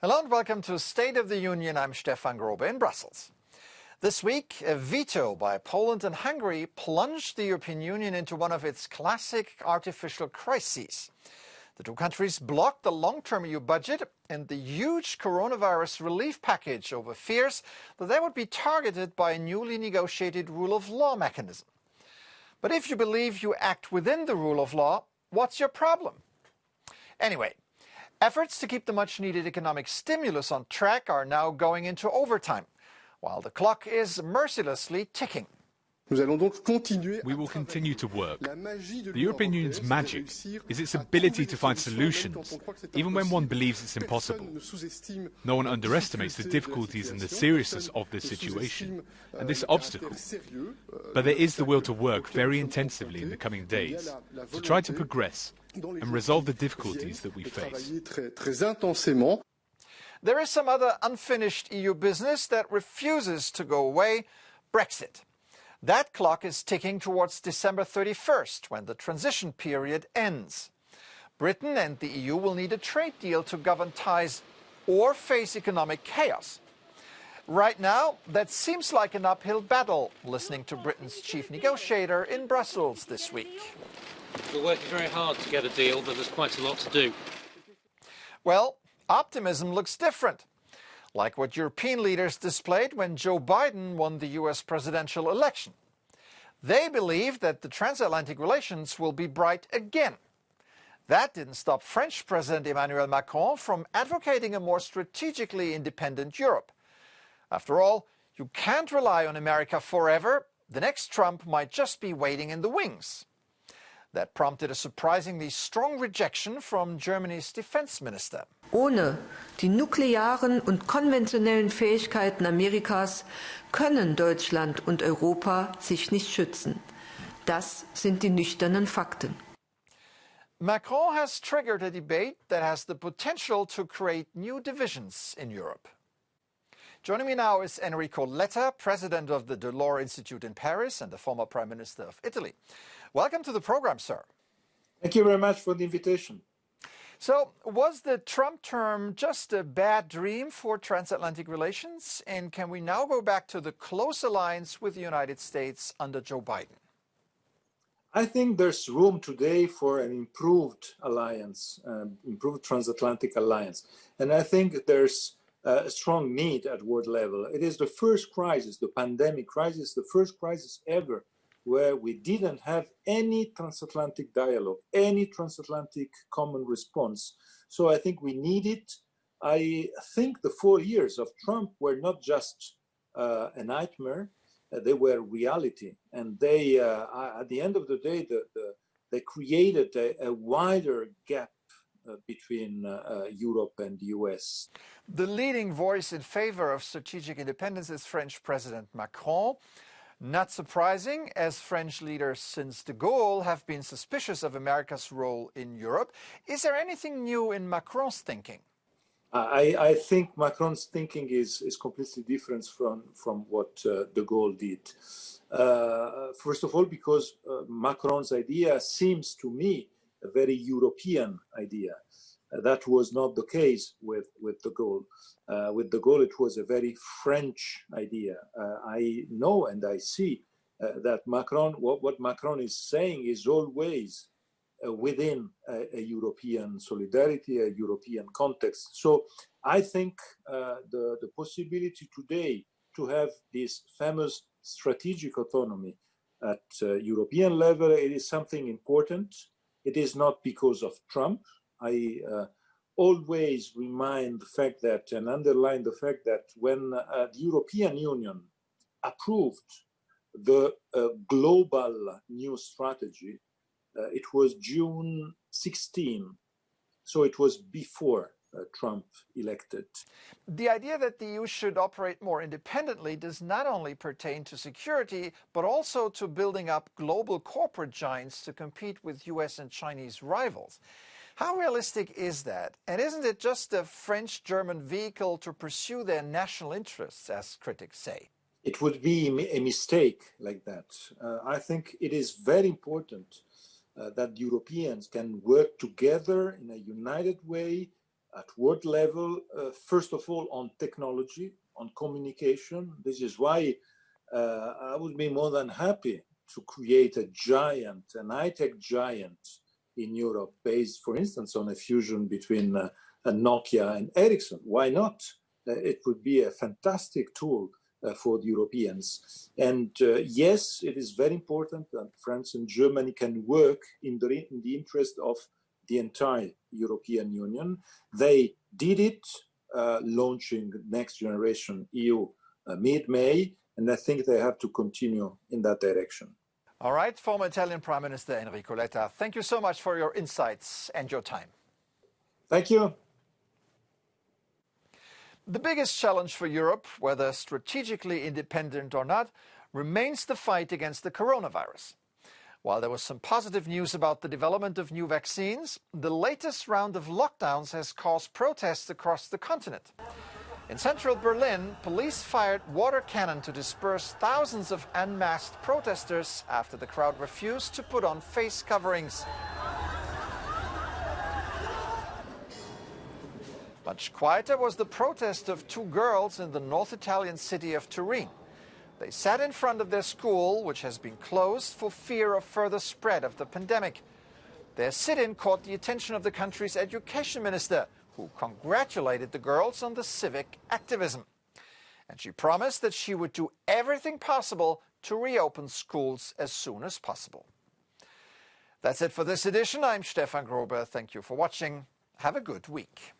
Hello and welcome to State of the Union. I'm Stefan Grobe in Brussels. This week, a veto by Poland and Hungary plunged the European Union into one of its classic artificial crises. The two countries blocked the long-term EU budget and the huge coronavirus relief package over fears that they would be targeted by a newly negotiated rule of law mechanism. But if you believe you act within the rule of law, what's your problem? Anyway, efforts to keep the much-needed economic stimulus on track are now going into overtime, while the clock is mercilessly ticking. We will continue to work. The European Union's magic is its ability to find solutions, even when one believes it's impossible. No one underestimates the difficulties and the seriousness of this situation and this obstacle. But there is the will to work very intensively in the coming days to try to progress and resolve the difficulties that we face. There is some other unfinished EU business that refuses to go away: Brexit. That clock is ticking towards December 31st, when the transition period ends. Britain and the EU will need a trade deal to govern ties or face economic chaos. Right now, that seems like an uphill battle, listening to Britain's chief negotiator in Brussels this week. We're working very hard to get a deal, but there's quite a lot to do. Well, optimism looks different, like what European leaders displayed when Joe Biden won the US presidential election. They believe that the transatlantic relations will be bright again. That didn't stop French President Emmanuel Macron from advocating a more strategically independent Europe. After all, you can't rely on America forever. The next Trump might just be waiting in the wings. That prompted a surprisingly strong rejection from Germany's defense minister. Ohne die nuklearen und konventionellen Fähigkeiten Amerikas können Deutschland und Europa sich nicht schützen. Das sind die nüchternen Fakten. Macron has triggered a debate that has the potential to create new divisions in Europe. Joining me now is Enrico Letta, president of the Delors Institute in Paris and the former Prime Minister of Italy. Welcome to the program, sir. Thank you very much for the invitation. So, was the Trump term just a bad dream for transatlantic relations? And can we now go back to the close alliance with the United States under Joe Biden? I think there's room today for an improved alliance, improved transatlantic alliance. And I think there's a strong need at world level. It is the first crisis, the pandemic crisis, the first crisis ever where we didn't have any transatlantic dialogue, any transatlantic common response. So I think we need it. I think the 4 years of Trump were not just a nightmare, they were reality. And they, at the end of the day, they created a wider gap between Europe and the US. The leading voice in favor of strategic independence is French President Macron. Not surprising, as French leaders since de Gaulle have been suspicious of America's role in Europe. Is there anything new in Macron's thinking? I think Macron's thinking is completely different from what de Gaulle did. First of all, because Macron's idea seems to me a very European idea. That was not the case with de Gaulle. With de Gaulle, it was a very French idea. I know and I see that Macron, what Macron is saying is always within a European solidarity, a European context. So I think the possibility today to have this famous strategic autonomy at European level, it is something important. It is not because of Trump. I always remind the fact that and underline the fact that when the European Union approved the global new strategy, it was June 16. So it was before Trump elected. The idea that the EU should operate more independently does not only pertain to security, but also to building up global corporate giants to compete with US and Chinese rivals. How realistic is that? And isn't it just a French-German vehicle to pursue their national interests, as critics say? It would be a mistake like that. I think it is very important that Europeans can work together in a united way at world level, first of all, on technology, on communication. This is why I would be more than happy to create a giant, an high-tech giant in Europe based, for instance, on a fusion between Nokia and Ericsson. Why not? It would be a fantastic tool for the Europeans. And yes, it is very important that France and Germany can work in the interest of the entire European Union. They did it, launching Next Generation EU mid-May, and I think they have to continue in that direction. All right, former Italian Prime Minister Enrico Letta, thank you so much for your insights and your time. Thank you. The biggest challenge for Europe, whether strategically independent or not, remains the fight against the coronavirus. While there was some positive news about the development of new vaccines, the latest round of lockdowns has caused protests across the continent. In central Berlin, police fired water cannon to disperse thousands of unmasked protesters after the crowd refused to put on face coverings. Much quieter was the protest of two girls in the North Italian city of Turin. They sat in front of their school, which has been closed for fear of further spread of the pandemic. Their sit-in caught the attention of the country's education minister, who congratulated the girls on the civic activism. And she promised that she would do everything possible to reopen schools as soon as possible. That's it for this edition. I'm Stefan Grobe. Thank you for watching. Have a good week.